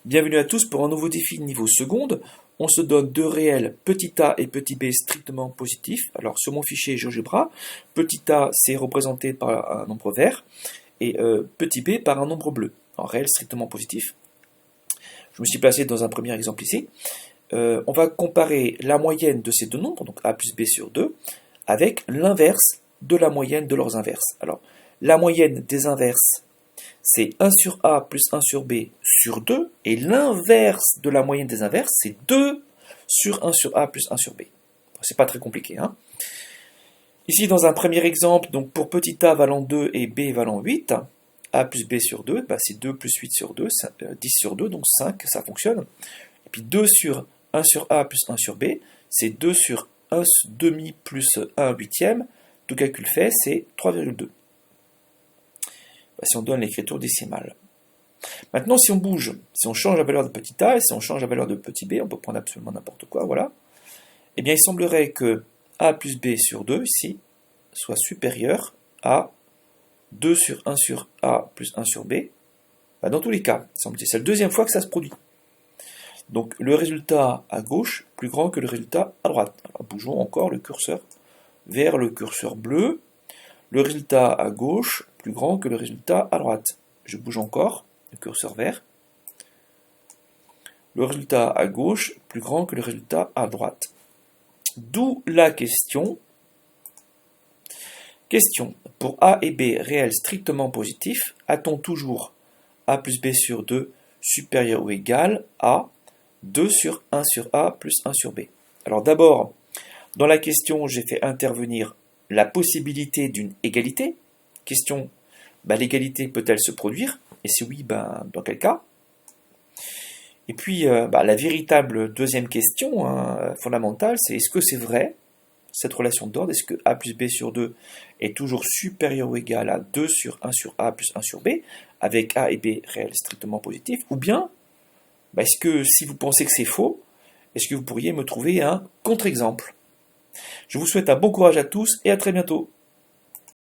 Bienvenue à tous pour un nouveau défi de niveau seconde. On se donne deux réels petit a et petit b strictement positifs. Alors sur mon fichier GeoGebra, petit a c'est représenté par un nombre vert et petit b par un nombre bleu, en réel strictement positif. Je me suis placé dans un premier exemple ici. On va comparer la moyenne de ces deux nombres, donc a plus b sur 2, avec l'inverse de la moyenne de leurs inverses. Alors, la moyenne des inverses, c'est 1 sur A plus 1 sur B sur 2, et l'inverse de la moyenne des inverses, c'est 2 sur 1 sur A plus 1 sur B. C'est pas très compliqué, hein. Ici, dans un premier exemple, donc pour petit a valant 2 et b valant 8, a plus b sur 2, bah c'est 2 plus 8 sur 2, 10 sur 2, donc 5, ça fonctionne. Et puis 2 sur 1 sur a plus 1 sur b, c'est 2 sur 1 demi plus 1 huitième, tout calcul fait, c'est 3,2. Si on donne l'écriture décimale. Maintenant, si on bouge, si on change la valeur de petit a et si on change la valeur de petit b, on peut prendre absolument n'importe quoi, voilà. Eh bien, il semblerait que a plus b sur 2, ici, soit supérieur à 2 sur 1 sur a plus 1 sur b. Bah, dans tous les cas, c'est la deuxième fois que ça se produit. Donc, le résultat à gauche plus grand que le résultat à droite. Alors, bougeons encore le curseur vers le curseur bleu. Le résultat à gauche plus grand que le résultat à droite. Je bouge encore le curseur vert. Le résultat à gauche plus grand que le résultat à droite. D'où la question. Question. Pour a et b réels strictement positifs, a-t-on toujours a plus b sur 2 supérieur ou égal à 2 sur 1 sur a plus 1 sur b? Alors d'abord, dans la question, j'ai fait intervenir la possibilité d'une égalité. Question, l'égalité peut-elle se produire? Et si oui, dans quel cas? Et puis, la véritable deuxième question fondamentale, c'est est-ce que c'est vrai, cette relation d'ordre? Est-ce que a plus b sur 2 est toujours supérieur ou égal à 2 sur 1 sur a plus 1 sur b, avec a et b réels strictement positifs? Ou bien, est-ce que si vous pensez que c'est faux, est-ce que vous pourriez me trouver un contre-exemple? Je vous souhaite un bon courage à tous et à très bientôt.